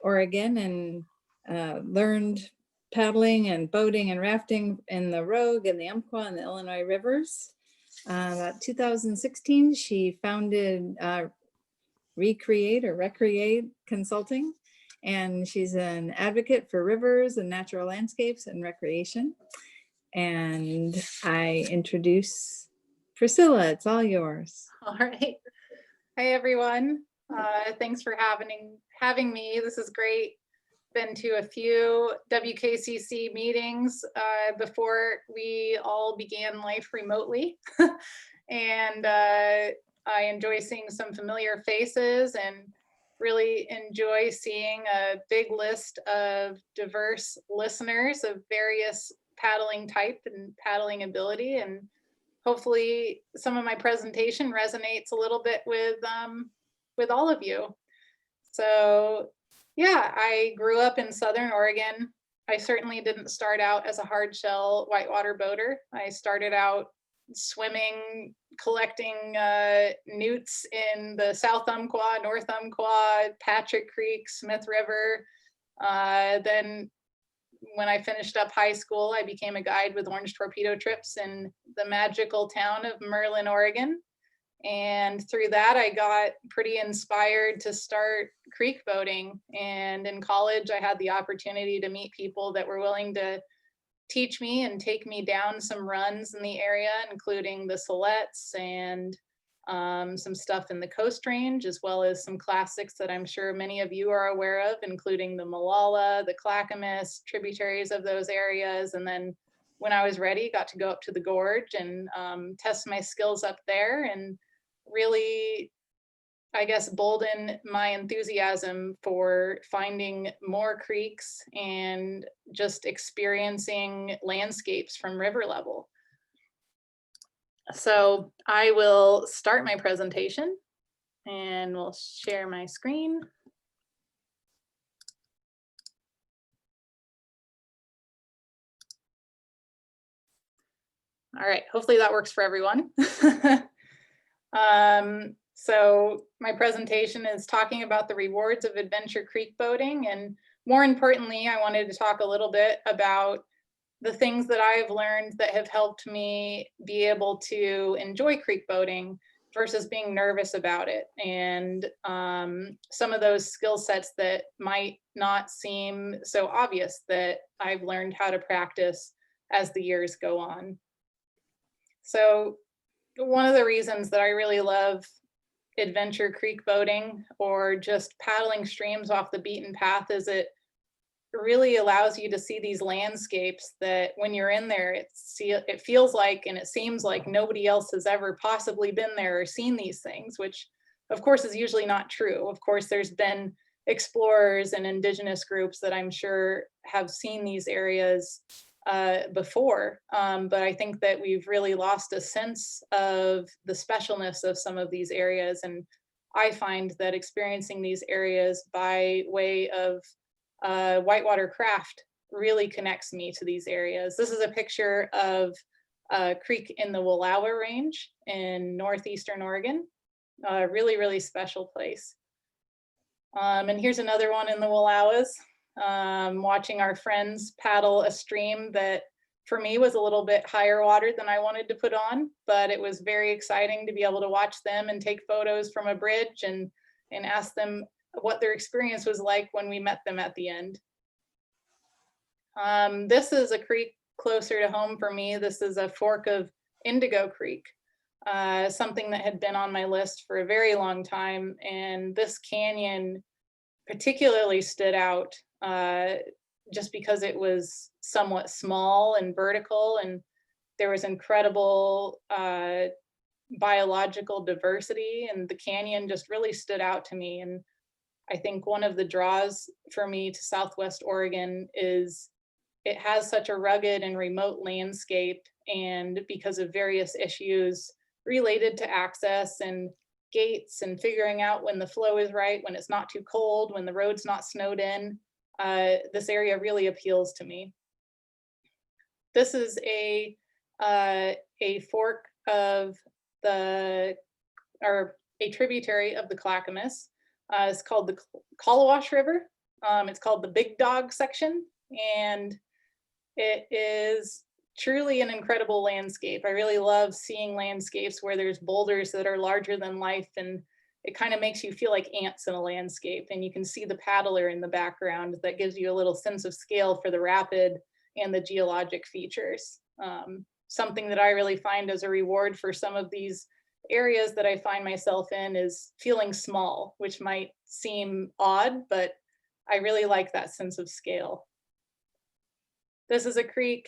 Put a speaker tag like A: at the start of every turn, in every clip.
A: Oregon, and learned paddling and boating and rafting in the Rogue and the Umpqua and the Illinois rivers. About 2016, she founded Recreate Consulting, and she's an advocate for rivers and natural landscapes and recreation. And I introduce Priscilla. It's all yours.
B: All right. Hi, everyone. Thanks for having me. This is great. Been to a few WKCC meetings before we all began life remotely. And I enjoy seeing some familiar faces and really enjoy seeing a big list of diverse listeners of various paddling type and paddling ability. And hopefully some of my presentation resonates a little bit with all of you. So yeah, I grew up in Southern Oregon. I certainly didn't start out as a hard shell whitewater boater. I started out swimming, collecting newts in the South Umpqua, North Umpqua, Patrick Creek, Smith River. Then when I finished up high school, I became a guide with Orange Torpedo Trips in the magical town of Merlin, Oregon. And through that, I got pretty inspired to start creek boating. And in college, I had the opportunity to meet people that were willing to teach me and take me down some runs in the area, including the Silettes and some stuff in the Coast Range, as well as some classics that I'm sure many of you are aware of, including the Molalla, the Clackamas, tributaries of those areas. And then when I was ready, got to go up to the gorge and test my skills up there and really, I guess, bolden my enthusiasm for finding more creeks and just experiencing landscapes from river level. So I will start my presentation and we'll share my screen. All right, hopefully that works for everyone. So my presentation is talking about the rewards of adventure creek boating, and more importantly, I wanted to talk a little bit about the things that I've learned that have helped me be able to enjoy creek boating versus being nervous about it, and some of those skill sets that might not seem so obvious that I've learned how to practice as the years go on. So one of the reasons that I really love adventure creek boating or just paddling streams off the beaten path is it really allows you to see these landscapes that when you're in there, it feels like and it seems like nobody else has ever possibly been there or seen these things, which of course is usually not true. Of course, there's been explorers and indigenous groups that I'm sure have seen these areas before, but I think that we've really lost a sense of the specialness of some of these areas. And I find that experiencing these areas by way of whitewater craft really connects me to these areas. This is a picture of a creek in the Wallowa Range in northeastern Oregon, a really, really special place. And here's another one in the Wallowas. Watching our friends paddle a stream that for me was a little bit higher water than I wanted to put on, but it was very exciting to be able to watch them and take photos from a bridge and ask them what their experience was like when we met them at the end. This is a creek closer to home for me. This is a fork of Indigo Creek, something that had been on my list for a very long time. And this canyon particularly stood out just because it was somewhat small and vertical, and there was incredible biological diversity, and the canyon just really stood out to me. And I think one of the draws for me to Southwest Oregon is it has such a rugged and remote landscape, and because of various issues related to access and gates and figuring out when the flow is right, when it's not too cold, when the road's not snowed in, this area really appeals to me. This is a fork of or a tributary of the Clackamas. It's called the Kallawash River. It's called the Big Dog section, and it is truly an incredible landscape. I really love seeing landscapes where there's boulders that are larger than life, and it kind of makes you feel like ants in a landscape, and you can see the paddler in the background. That gives you a little sense of scale for the rapid and the geologic features. Something that I really find as a reward for some of these areas that I find myself in is feeling small, which might seem odd, but I really like that sense of scale. This is a creek,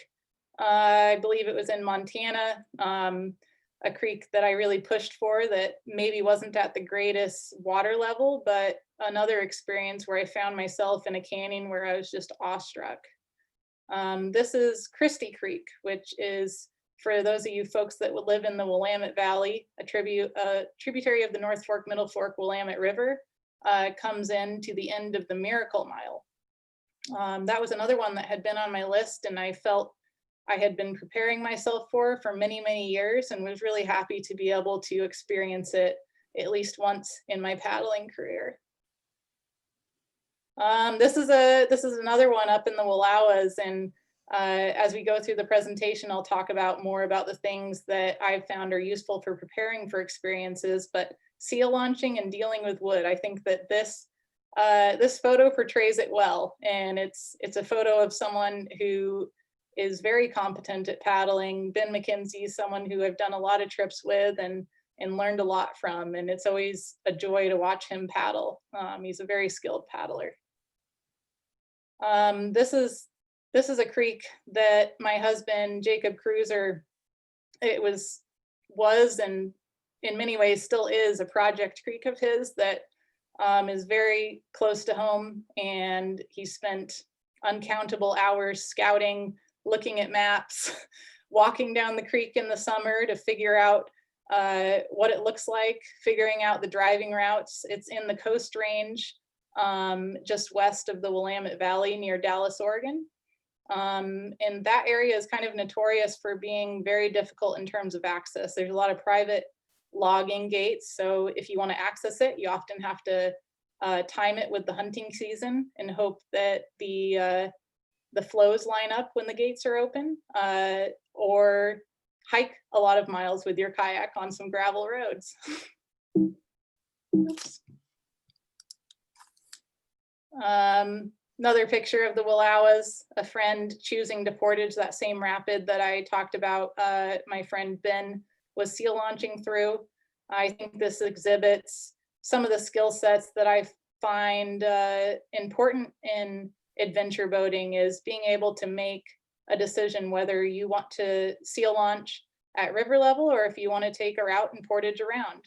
B: I believe it was in Montana, a creek that I really pushed for that maybe wasn't at the greatest water level, but another experience where I found myself in a canyon where I was just awestruck. This is Christie Creek, which is, for those of you folks that would live in the Willamette Valley, a tributary of the North Fork, Middle Fork, Willamette River, comes in to the end of the Miracle Mile. That was another one that had been on my list, and I felt I had been preparing myself for many, many years, and was really happy to be able to experience it at least once in my paddling career. This is another one up in the Wallowas, and as we go through the presentation, I'll talk about more about the things that I've found are useful for preparing for experiences. But seal launching and dealing with wood, I think that this photo portrays it well, and it's a photo of someone who is very competent at paddling. Ben McKenzie, someone who I've done a lot of trips with and learned a lot from, and it's always a joy to watch him paddle. He's a very skilled paddler. This is a creek that my husband, Jacob Cruiser, it was and in many ways still is a project creek of his that is very close to home, and he spent uncountable hours scouting, looking at maps, walking down the creek in the summer to figure out what it looks like, figuring out the driving routes. It's in the Coast Range, just west of the Willamette Valley near Dallas, Oregon. And that area is kind of notorious for being very difficult in terms of access. There's a lot of private logging gates, so if you want to access it, you often have to time it with the hunting season and hope that the flows line up when the gates are open, or hike a lot of miles with your kayak on some gravel roads. Oops. Another picture of the Wallowas, a friend choosing to portage that same rapid that I talked about. My friend Ben was seal launching through. I think this exhibits some of the skill sets that I find important in adventure boating, is being able to make a decision whether you want to seal launch at river level or if you want to take a route and portage around.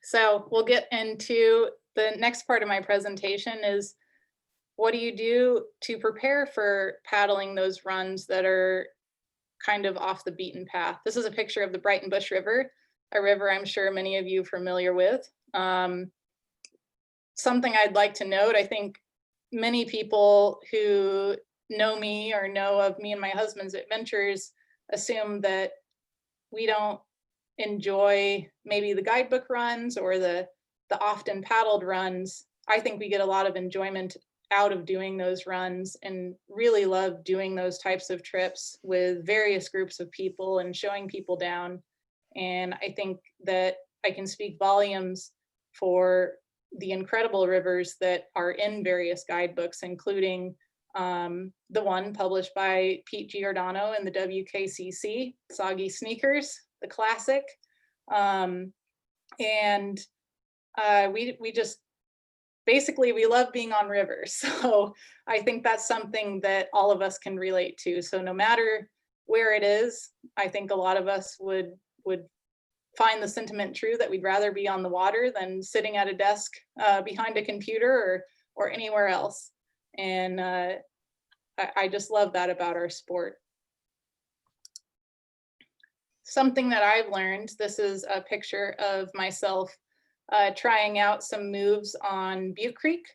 B: So we'll get into the next part of my presentation is, what do you do to prepare for paddling those runs that are kind of off the beaten path? This is a picture of the Brighton Bush River, a river I'm sure many of you are familiar with. Something I'd like to note, I think many people who know me or know of me and my husband's adventures assume that we don't enjoy maybe the guidebook runs or the often paddled runs. I think we get a lot of enjoyment out of doing those runs and really love doing those types of trips with various groups of people and showing people down. And I think that I can speak volumes for the incredible rivers that are in various guidebooks, including the one published by Pete Giordano in the WKCC, Soggy Sneakers, the classic. We just, basically, we love being on rivers. So I think that's something that all of us can relate to. So no matter where it is, I think a lot of us would find the sentiment true that we'd rather be on the water than sitting at a desk behind a computer or anywhere else. And I just love that about our sport. Something that I've learned, this is a picture of myself trying out some moves on Butte Creek,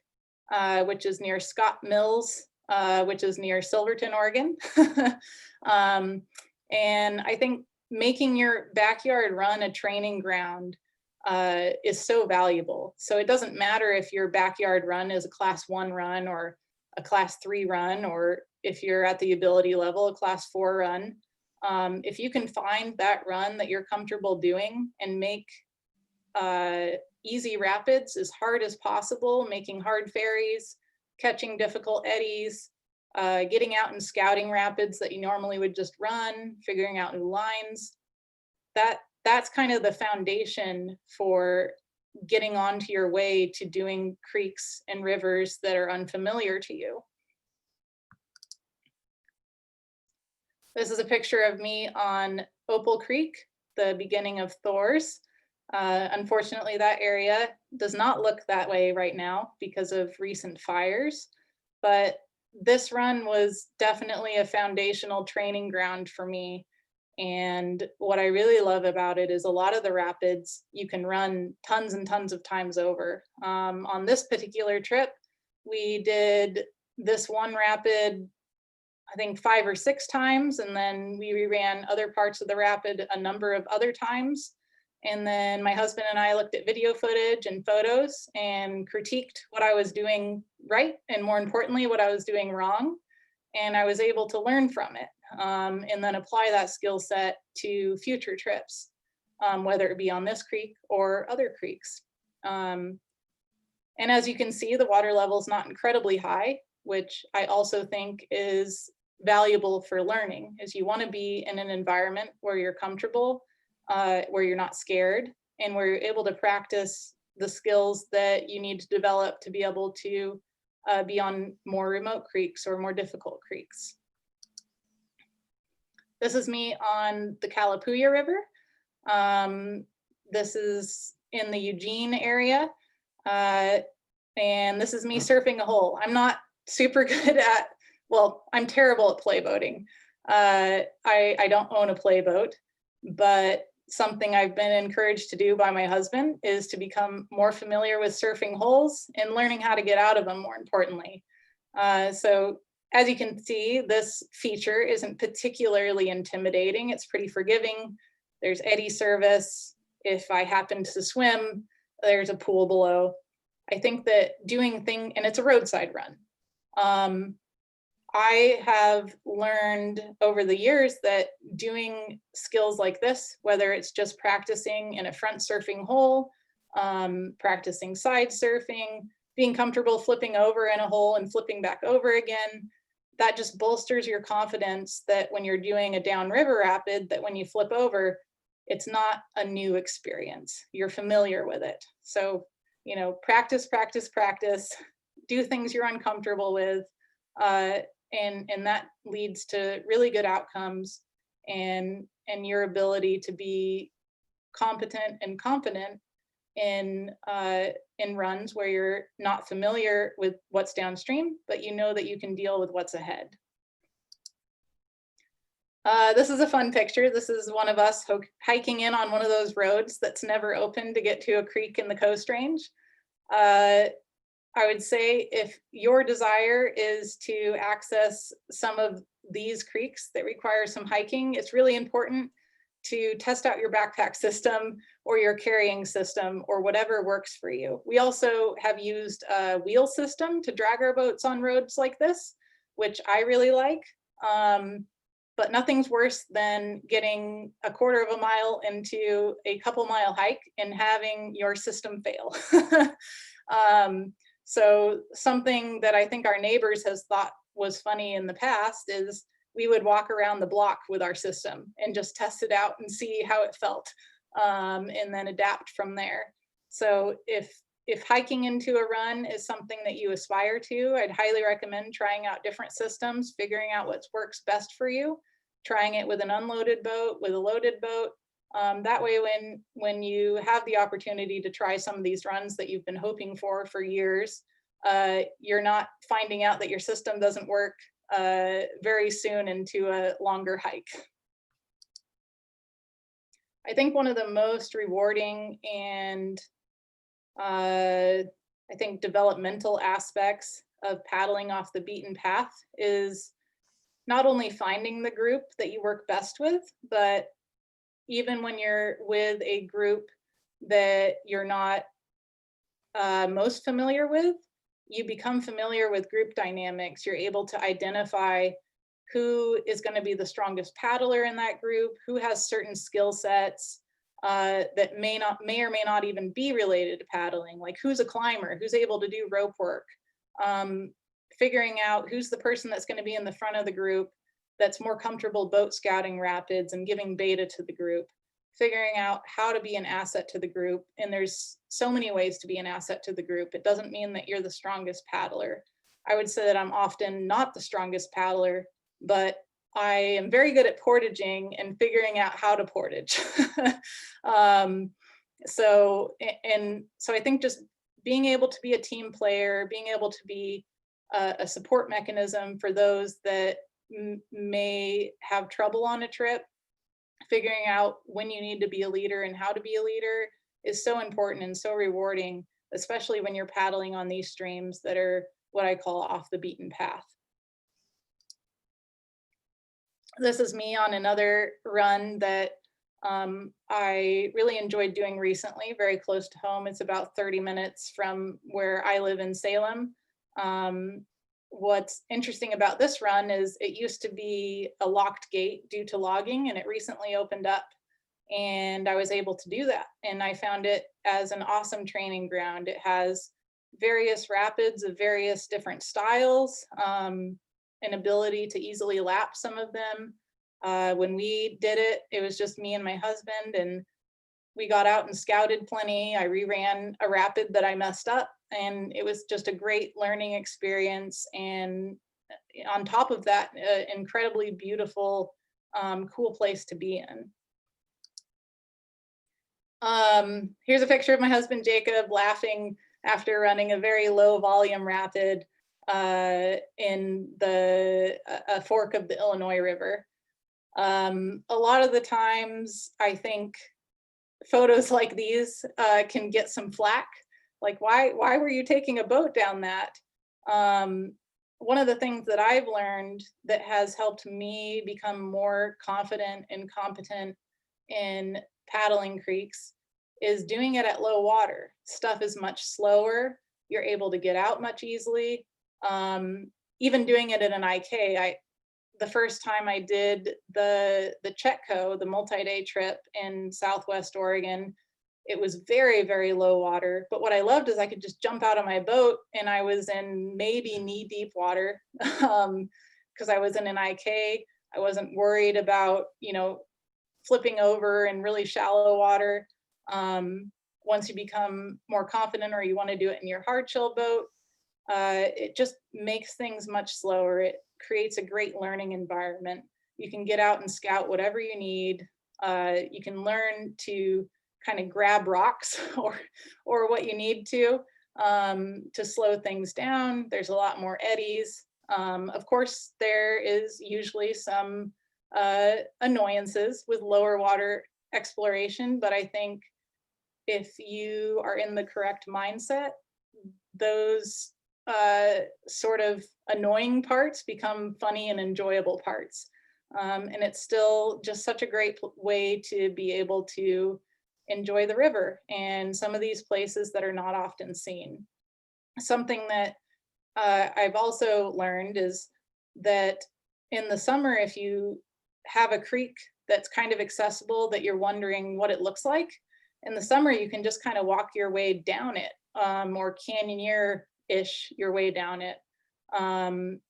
B: which is near Scott Mills, which is near Silverton, Oregon. And I think making your backyard run a training ground is so valuable. So it doesn't matter if your backyard run is a class 1 run or a class 3 run, or if you're at the ability level, a class 4 run. If you can find that run that you're comfortable doing and make easy rapids as hard as possible, making hard ferries, catching difficult eddies, getting out and scouting rapids that you normally would just run, figuring out new lines, that's kind of the foundation for getting onto your way to doing creeks and rivers that are unfamiliar to you. This is a picture of me on Opal Creek, the beginning of Thor's. Unfortunately, that area does not look that way right now because of recent fires, but this run was definitely a foundational training ground for me. And what I really love about it is a lot of the rapids you can run tons and tons of times over. On this particular trip, we did this one rapid, I think 5 or 6 times, and then we reran other parts of the rapid a number of other times. And then my husband and I looked at video footage and photos and critiqued what I was doing right, and more importantly, what I was doing wrong. And I was able to learn from it, and then apply that skill set to future trips, whether it be on this creek or other creeks. And as you can see, the water level is not incredibly high, which I also think is valuable for learning, is you want to be in an environment where you're comfortable, where you're not scared, and where you're able to practice the skills that you need to develop to be able to be on more remote creeks or more difficult creeks. This is me on the Calapooya River. This is in the Eugene area. And this is me surfing a hole. I'm not super good at, well, I'm terrible at play boating. I don't own a play boat, but something I've been encouraged to do by my husband is to become more familiar with surfing holes and learning how to get out of them, more importantly. So as you can see, this feature isn't particularly intimidating. It's pretty forgiving. There's eddy service. If I happen to swim, there's a pool below. I think that and it's a roadside run. I have learned over the years that doing skills like this, whether it's just practicing in a front surfing hole, practicing side surfing, being comfortable flipping over in a hole and flipping back over again, that just bolsters your confidence that when you're doing a downriver rapid, that when you flip over, it's not a new experience. You're familiar with it. So, practice, practice, practice, do things you're uncomfortable with. And that leads to really good outcomes and your ability to be competent and confident in runs where you're not familiar with what's downstream, but you know that you can deal with what's ahead. This is a fun picture. This is one of us hiking in on one of those roads that's never open to get to a creek in the Coast Range. I would say if your desire is to access some of these creeks that require some hiking, it's really important to test out your backpack system or your carrying system or whatever works for you. We also have used a wheel system to drag our boats on roads like this, which I really like. But nothing's worse than getting a quarter of a mile into a couple mile hike and having your system fail. So something that I think our neighbors has thought was funny in the past is we would walk around the block with our system and just test it out and see how it felt, and then adapt from there. So if hiking into a run is something that you aspire to, I'd highly recommend trying out different systems, figuring out what works best for you, trying it with an unloaded boat, with a loaded boat. That way, when you have the opportunity to try some of these runs that you've been hoping for years, you're not finding out that your system doesn't work very soon into a longer hike. I think one of the most rewarding and I think developmental aspects of paddling off the beaten path is not only finding the group that you work best with, but even when you're with a group that you're not most familiar with, you become familiar with group dynamics. You're able to identify who is going to be the strongest paddler in that group, who has certain skill sets that may or may not even be related to paddling, like who's a climber, who's able to do rope work, figuring out who's the person that's going to be in the front of the group that's more comfortable boat scouting rapids and giving beta to the group, figuring out how to be an asset to the group. And there's so many ways to be an asset to the group. It doesn't mean that you're the strongest paddler. I would say that I'm often not the strongest paddler, but I am very good at portaging and figuring out how to portage. So I think just being able to be a team player, being able to be a support mechanism for those that may have trouble on a trip, figuring out when you need to be a leader and how to be a leader is so important and so rewarding, especially when you're paddling on these streams that are what I call off the beaten path. This is me on another run that I really enjoyed doing recently, very close to home. It's about 30 minutes from where I live in Salem. What's interesting about this run is it used to be a locked gate due to logging, and it recently opened up, and I was able to do that. And I found it as an awesome training ground. It has various rapids of various different styles, an ability to easily lap some of them. When we did it, it was just me and my husband, and we got out and scouted plenty. I reran a rapid that I messed up, and it was just a great learning experience. And on top of that, incredibly beautiful, cool place to be in. Here's a picture of my husband, Jacob, laughing after running a very low volume rapid in a fork of the Illinois River. A lot of the times, I think photos like these can get some flack. Like, why were you taking a boat down that? One of the things that I've learned that has helped me become more confident and competent in paddling creeks is doing it at low water. Stuff is much slower. You're able to get out much easily. Even doing it at an IK, the first time I did the Chetco, the multi-day trip in Southwest Oregon, it was very, very low water. But what I loved is I could just jump out of my boat and I was in maybe knee-deep water because I was in an IK. I wasn't worried about, flipping over in really shallow water. Once you become more confident or you want to do it in your hard shell boat, it just makes things much slower. It creates a great learning environment. You can get out and scout whatever you need. You can learn to kind of grab rocks or what you need to slow things down. There's a lot more eddies. Of course, there is usually some annoyances with lower water exploration, but I think if you are in the correct mindset, those sort of annoying parts become funny and enjoyable parts. And it's still just such a great way to be able to enjoy the river and some of these places that are not often seen. Something that I've also learned is that in the summer, if you have a creek that's kind of accessible that you're wondering what it looks like, in the summer you can just kind of walk your way down it, or canyoneer-ish your way down it. And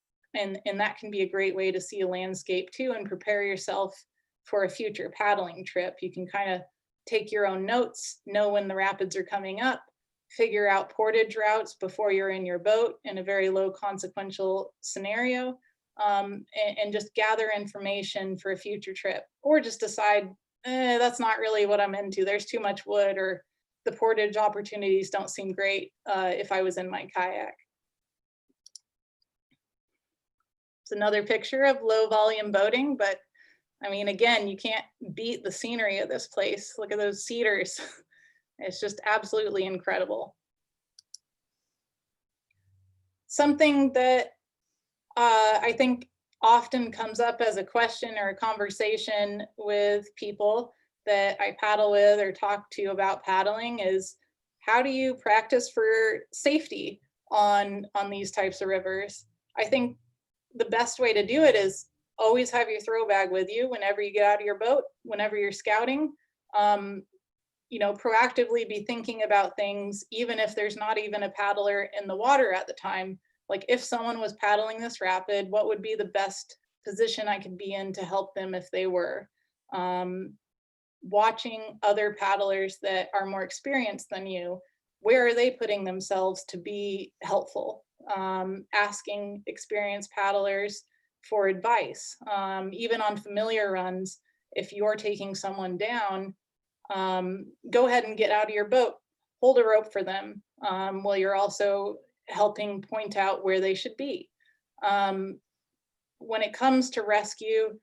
B: that can be a great way to see a landscape too and prepare yourself for a future paddling trip. You can kind of take your own notes, know when the rapids are coming up, figure out portage routes before you're in your boat in a very low consequential scenario, and just gather information for a future trip, or just decide, that's not really what I'm into. There's too much wood, or the portage opportunities don't seem great if I was in my kayak. It's another picture of low volume boating, but I mean, again, you can't beat the scenery of this place. Look at those cedars. It's just absolutely incredible. Something that I think often comes up as a question or a conversation with people that I paddle with or talk to about paddling is, how do you practice for safety on these types of rivers? I think the best way to do it is always have your throw bag with you whenever you get out of your boat, whenever you're scouting. You know, proactively be thinking about things, even if there's not even a paddler in the water at the time. Like, if someone was paddling this rapid, what would be the best position I could be in to help them if they were? Watching other paddlers that are more experienced than you, where are they putting themselves to be helpful? Asking experienced paddlers for advice, even on familiar runs. If you're taking someone down, go ahead and get out of your boat, hold a rope for them, while you're also helping point out where they should be. When it comes to rescue,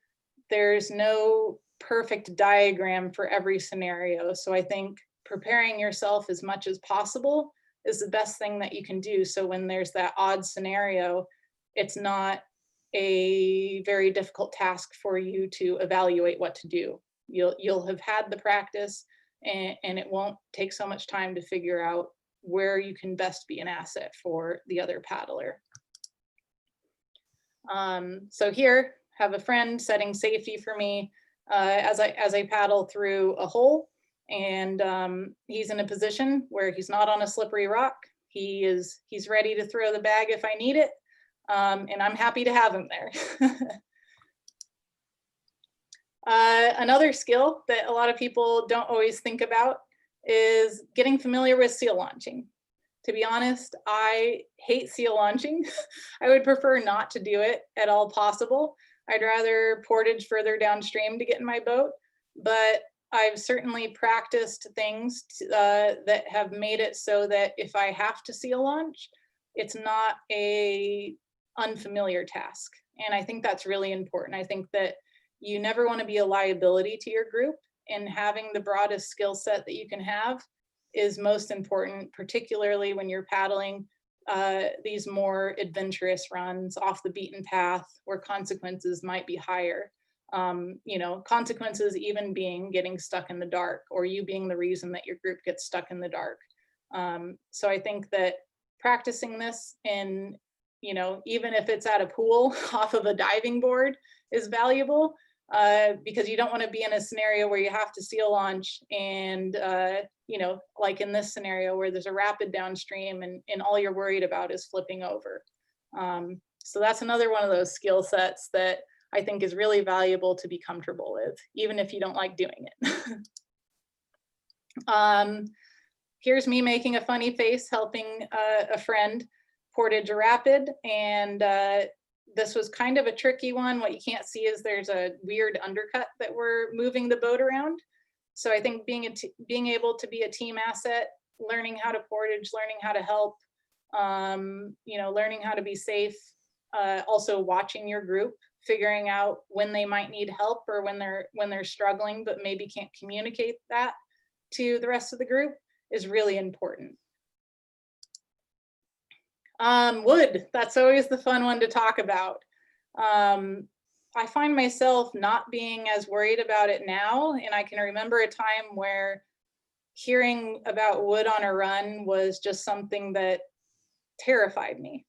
B: there's no perfect diagram for every scenario. So I think preparing yourself as much as possible is the best thing that you can do. So when there's that odd scenario, it's not a very difficult task for you to evaluate what to do. You'll have had the practice, and it won't take so much time to figure out where you can best be an asset for the other paddler. So here, have a friend setting safety for me as I paddle through a hole, and he's in a position where he's not on a slippery rock. He's ready to throw the bag if I need it, and I'm happy to have him there. Another skill that a lot of people don't always think about is getting familiar with seal launching. To be honest, I hate seal launching. I would prefer not to do it at all possible. I'd rather portage further downstream to get in my boat, but I've certainly practiced things that have made it so that if I have to seal launch, it's not a unfamiliar task. And I think that's really important. I think that you never want to be a liability to your group, and having the broadest skill set that you can have is most important, particularly when you're paddling these more adventurous runs off the beaten path where consequences might be higher. You know, consequences even being getting stuck in the dark, or you being the reason that your group gets stuck in the dark. So I think that practicing this in, you know, even if it's at a pool off of a diving board, is valuable, because you don't want to be in a scenario where you have to seal launch and, you know, like in this scenario where there's a rapid downstream and all you're worried about is flipping over. So that's another one of those skill sets that I think is really valuable to be comfortable with, even if you don't like doing it. Here's me making a funny face helping a friend portage a rapid, and this was kind of a tricky one. What you can't see is there's a weird undercut that we're moving the boat around. So I think being able to be a team asset, learning how to portage, learning how to help, you know, learning how to be safe, also watching your group, figuring out when they might need help or when they're struggling but maybe can't communicate that to the rest of the group is really important. Wood, that's always the fun one to talk about. I find myself not being as worried about it now, and I can remember a time where hearing about wood on a run was just something that terrified me.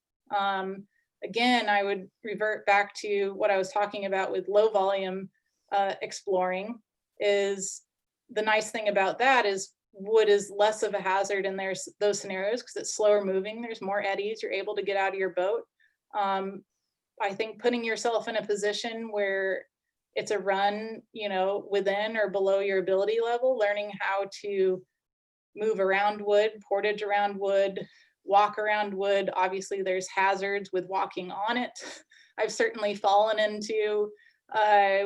B: Again, I would revert back to what I was talking about with low volume exploring. Is the nice thing about that is wood is less of a hazard in there's those scenarios because it's slower moving, there's more eddies, you're able to get out of your boat. I think putting yourself in a position where it's a run, you know, within or below your ability level, learning how to move around wood, portage around wood, walk around wood. Obviously there's hazards with walking on it. I've certainly fallen into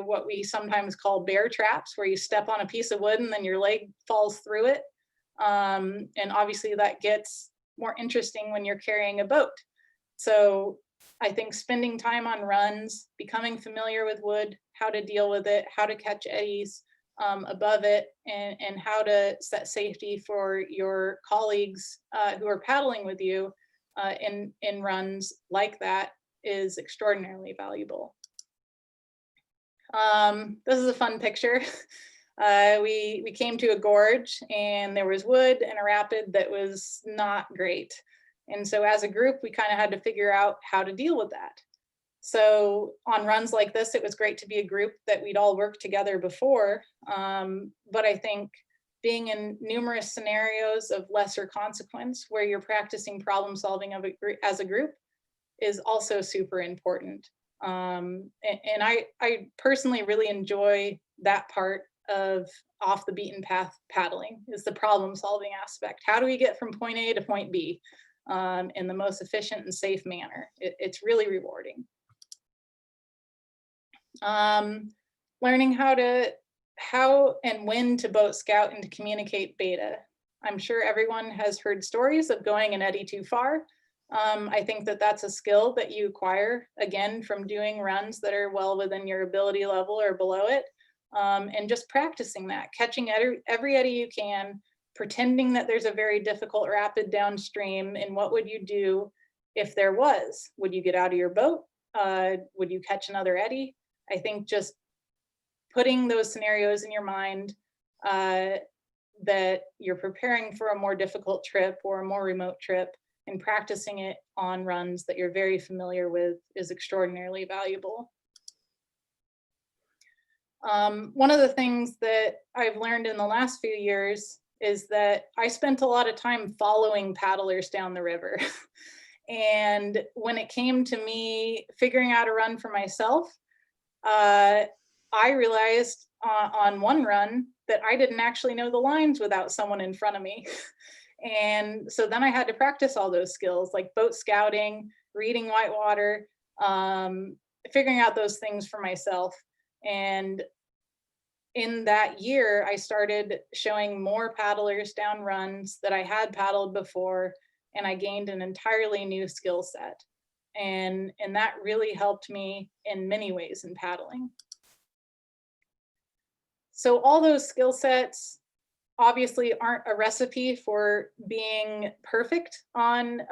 B: what we sometimes call bear traps, where you step on a piece of wood and then your leg falls through it. And obviously that gets more interesting when you're carrying a boat. So I think spending time on runs, becoming familiar with wood, how to deal with it, how to catch eddies above it, and how to set safety for your colleagues who are paddling with you in runs like that is extraordinarily valuable. This is a fun picture. we came to a gorge and there was wood and a rapid that was not great. And so as a group, we kind of had to figure out how to deal with that. So on runs like this, it was great to be a group that we'd all worked together before. But I think being in numerous scenarios of lesser consequence where you're practicing problem solving as a group is also super important. And I personally really enjoy that part of off the beaten path paddling, is the problem solving aspect. How do we get from point A to point B in the most efficient and safe manner? It's really rewarding. Learning how and when to boat scout and to communicate beta. I'm sure everyone has heard stories of going an eddy too far. I think that that's a skill that you acquire, again, from doing runs that are well within your ability level or below it. And just practicing that, catching every eddy you can, pretending that there's a very difficult rapid downstream, and what would you do if there was? Would you get out of your boat? Would you catch another eddy? I think just putting those scenarios in your mind that you're preparing for a more difficult trip or a more remote trip and practicing it on runs that you're very familiar with is extraordinarily valuable. One of the things that I've learned in the last few years is that I spent a lot of time following paddlers down the river. And when it came to me figuring out a run for myself, I realized on one run that I didn't actually know the lines without someone in front of me. And so then I had to practice all those skills like boat scouting, reading whitewater, figuring out those things for myself. And in that year, I started showing more paddlers down runs that I had paddled before, and I gained an entirely new skill set. And that really helped me in many ways in paddling. So all those skill sets obviously aren't a recipe for being perfect on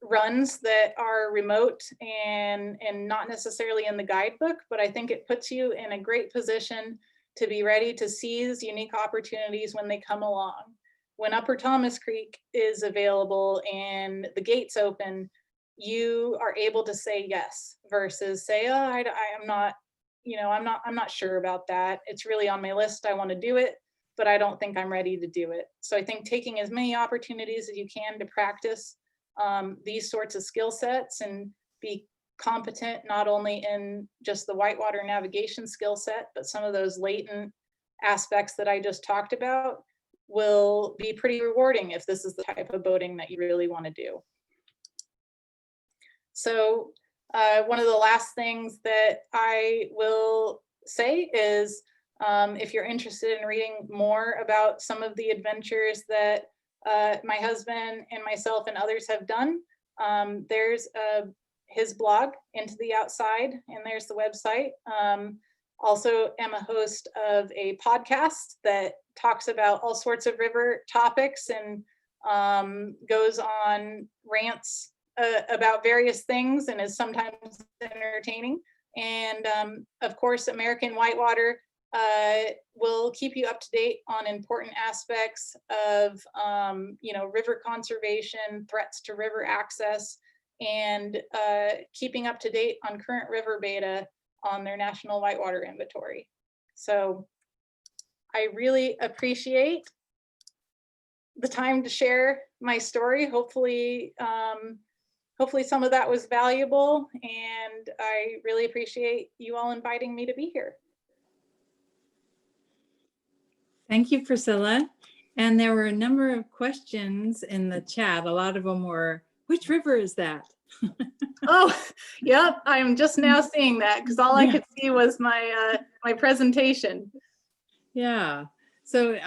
B: runs that are remote and not necessarily in the guidebook, but I think it puts you in a great position to be ready to seize unique opportunities when they come along. When Upper Thomas Creek is available and the gates open, you are able to say yes versus say, oh, I'm not, I'm not sure about that. It's really on my list. I want to do it, but I don't think I'm ready to do it. So I think taking as many opportunities as you can to practice these sorts of skill sets and be competent not only in just the whitewater navigation skill set, but some of those latent aspects that I just talked about will be pretty rewarding if this is the type of boating that you really want to do. So one of the last things that I will say is if you're interested in reading more about some of the adventures that my husband and myself and others have done, there's his blog, Into the Outside, and there's the website. Also am a host of a podcast that talks about all sorts of river topics and goes on rants about various things and is sometimes entertaining. And of course, American Whitewater will keep you up to date on important aspects of river conservation, threats to river access, and keeping up to date on current river beta on their National Whitewater Inventory. So I really appreciate the time to share my story. Hopefully some of that was valuable, and I really appreciate you all inviting me to be here.
A: Thank you, Priscilla. And there were a number of questions in the chat. A lot of them were, which river is that?
B: Oh, yep. I'm just now seeing that because all I could see was my my presentation.
A: Yeah. So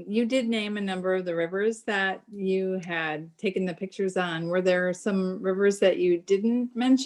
A: you did name a number of the rivers that you had taken the pictures on. Were there some rivers that you didn't mention?